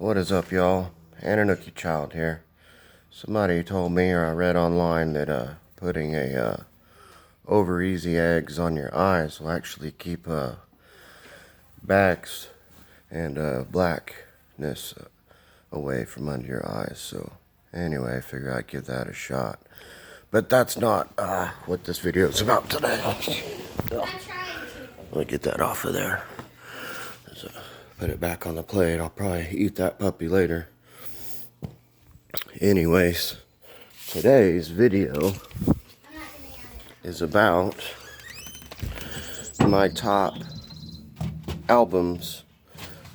What is up, y'all? Ananuki Child here. Somebody told me, or I read online, that putting a over easy eggs on your eyes will actually keep bags and blackness away from under your eyes. So anyway, I figured I'd give that a shot. But that's not what this video is about today. Let me get that off of there. Put it back on the plate. I'll probably eat that puppy later. Anyways, today's video is about my top albums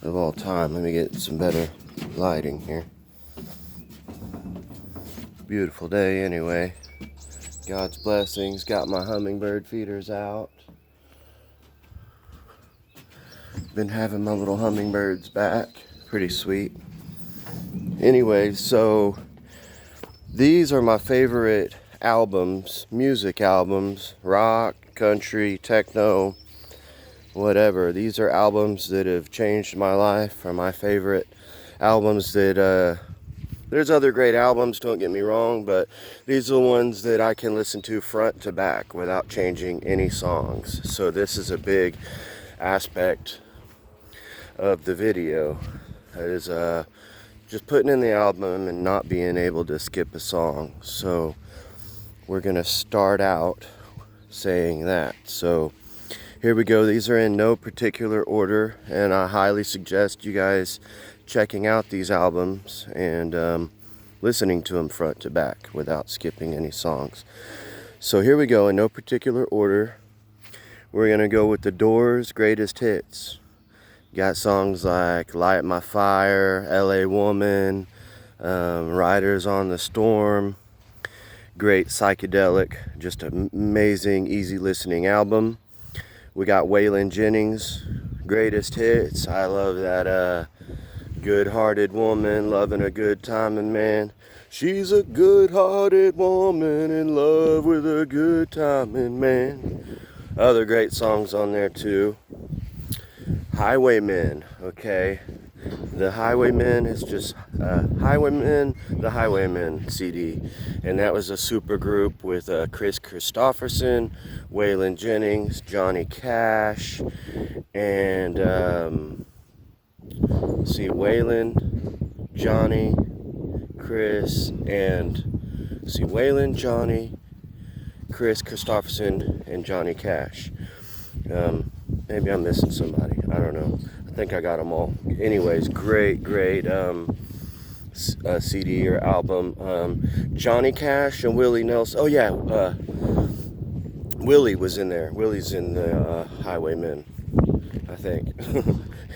of all time. Let me get some better lighting here. Beautiful day anyway. God's blessings. Got my hummingbird feeders out. Been having my little hummingbirds back. Pretty sweet. Anyway, so these are my favorite albums, music albums, rock, country, techno, whatever. These are albums that have changed my life, are my favorite albums that, there's other great albums, don't get me wrong, but these are the ones that I can listen to front to back without changing any songs. So this is a big aspect of the video, is just putting in the album and not being able to skip a song. So we're gonna start out saying that. So here we go. These are in no particular order, and I highly suggest you guys checking out these albums and listening to them front to back without skipping any songs. So here we go, in no particular order. We're gonna go with the Doors' greatest hits. Got songs like Light My Fire, LA Woman, Riders on the Storm. Great psychedelic, just an amazing, easy listening album. We got Waylon Jennings' greatest hits. I love that good-hearted woman, loving a good timing man. She's a good-hearted woman in love with a good timing man. Other great songs on there too. Highwaymen, okay. The Highwaymen is just Highwaymen, the Highwaymen CD. And that was a super group with Chris Christopherson, Waylon Jennings, Johnny Cash, and Waylon, Johnny, Chris, and Waylon, Johnny, Chris Christopherson, and Johnny Cash. Maybe I'm missing somebody. I don't know. I think I got them all. Anyways, great CD or album. Johnny Cash and Willie Nelson. Oh yeah, Willie was in there. Willie's in the Highwaymen, I think.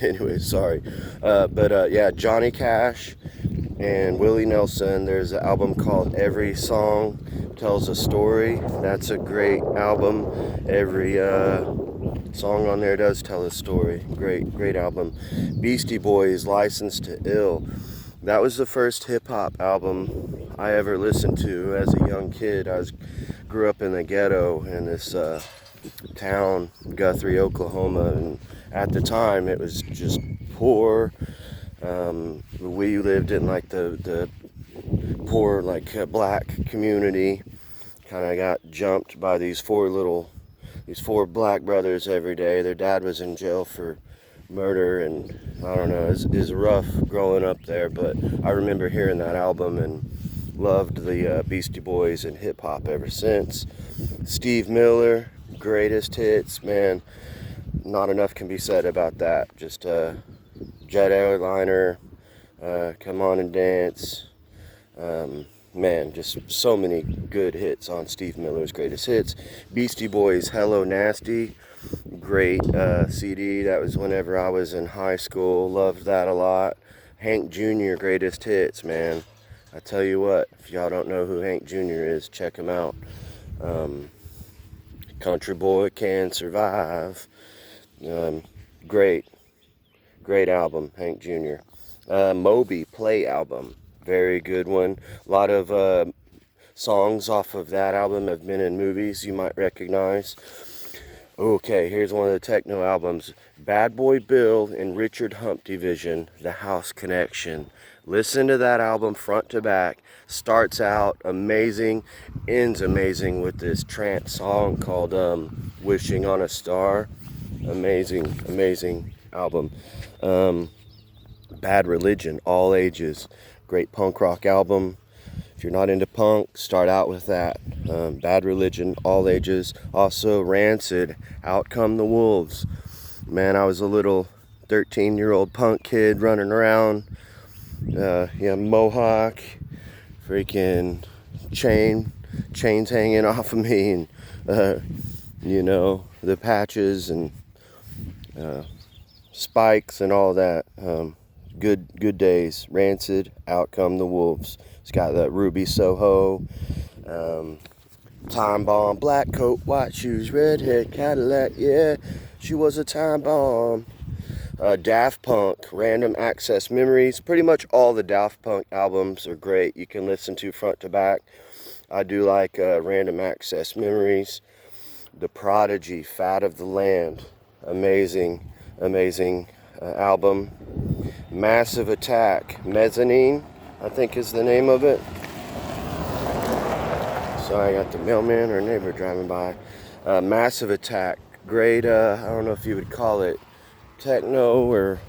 Anyways, sorry. But yeah, Johnny Cash and Willie Nelson. There's an album called Every Song Tells a Story. That's a great album. Every song on there does tell a story. Great album. Beastie Boys, License to Ill. That was the first hip-hop album I ever listened to as a young kid. Grew up in the ghetto in this town, Guthrie, Oklahoma, and at the time it was just poor. We lived in like the poor, like black community. Kind of got jumped by these four black brothers every day. Their dad was in jail for murder, and I don't know, it's rough growing up there, but I remember hearing that album and loved the Beastie Boys and hip hop ever since. Steve Miller, greatest hits, man, not enough can be said about that. Just Jet Airliner, Come On and Dance, man, just so many good hits on Steve Miller's greatest hits. Beastie Boys, Hello Nasty, great CD. That was whenever I was in high school. Loved that a lot. Hank Jr. greatest hits, man. I tell you what, if y'all don't know who Hank Jr. is, check him out. Country Boy Can Survive. Great album, Hank Jr. Moby Play album. Very good one. A lot of songs off of that album have been in movies you might recognize. Okay, here's one of the techno albums. Bad Boy Bill and Richard Hump Division, The House Connection. Listen to that album front to back. Starts out amazing, ends amazing with this trance song called Wishing on a Star. Amazing, amazing album. Bad Religion, All Ages. Great punk rock album. If you're not into punk, start out with that. Bad Religion, All Ages. Also Rancid, Out Come the Wolves. Man, I was a little 13-year-old punk kid running around. Mohawk, freaking chains hanging off of me, and the patches and spikes and all that. Good days. Rancid, Out Come the Wolves. It's got that Ruby Soho, Time Bomb, black coat, white shoes, red hair, Cadillac, yeah, she was a time bomb. Daft Punk, Random Access Memories. Pretty much all the Daft Punk albums are great. You can listen to front to back. I do like Random Access Memories. The Prodigy, Fat of the Land. Amazing, amazing album. Massive Attack, Mezzanine, I think is the name of it. Sorry, I got the mailman or neighbor driving by. Massive Attack, great, I don't know if you would call it techno or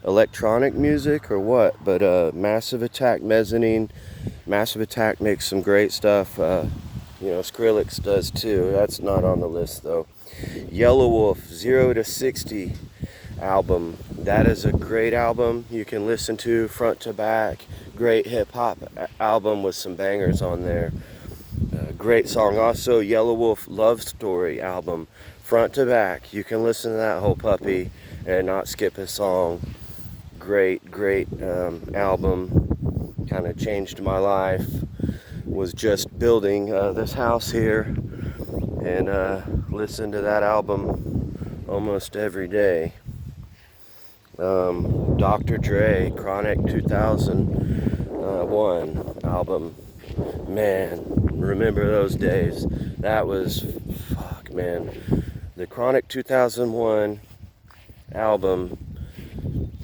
electronic music or what, but Massive Attack, Mezzanine. Massive Attack makes some great stuff. Skrillex does too. That's not on the list though. Yelawolf, 0 to 60 album. That is a great album. You can listen to front to back. Great hip hop album with some bangers on there. Great song. Also, Yelawolf Love Story album, front to back. You can listen to that whole puppy and not skip a song. Great album. Kind of changed my life. Was just building this house here and listened to that album almost every day. Dr. Dre, Chronic 2001 album. Man, remember those days. That was, man. The Chronic 2001 album,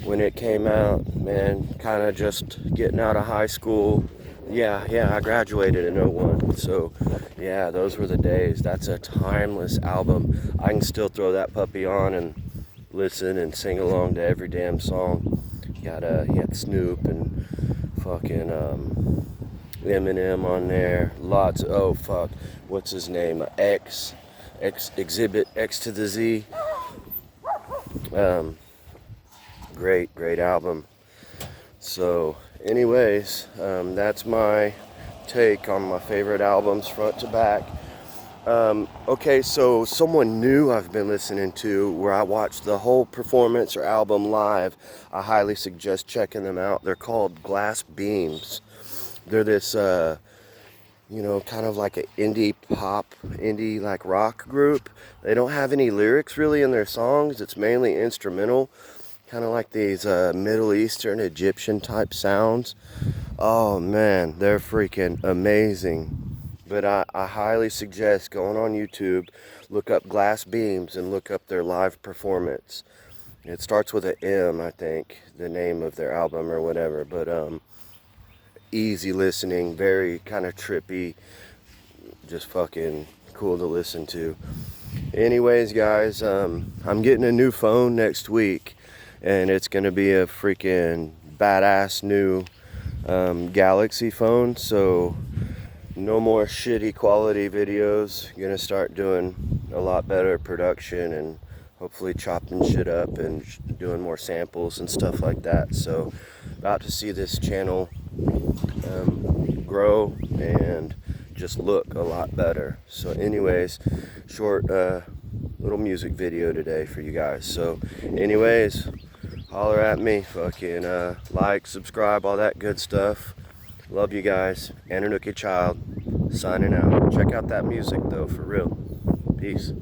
when it came out, man, kind of just getting out of high school. Yeah, I graduated in 01. So, yeah, those were the days. That's a timeless album. I can still throw that puppy on and listen and sing along to every damn song. He had Snoop and fucking Eminem on there. Lots. What's his name? Exhibit X to the Z. Great album. So, anyways, that's my take on my favorite albums front to back. Okay, so someone new I've been listening to where I watched the whole performance or album live. I highly suggest checking them out. They're called Glass Beams. They're this, kind of like an indie like rock group. They don't have any lyrics really in their songs. It's mainly instrumental, kind of like these Middle Eastern Egyptian type sounds. Oh man, they're freaking amazing. But I highly suggest going on YouTube, look up Glass Beams and look up their live performance. It starts with an M, I think, the name of their album or whatever. But easy listening, very kind of trippy, just fucking cool to listen to. Anyways, guys, I'm getting a new phone next week, and it's gonna be a freaking badass new Galaxy phone. So no more shitty quality videos. Gonna start doing a lot better production and hopefully chopping shit up and doing more samples and stuff like that. So about to see this channel grow and just look a lot better. So anyways, short little music video today for you guys. So anyways, holler at me, fucking like, subscribe, all that good stuff. Love you guys. Ananuki Child signing out. Check out that music though, for real. Peace.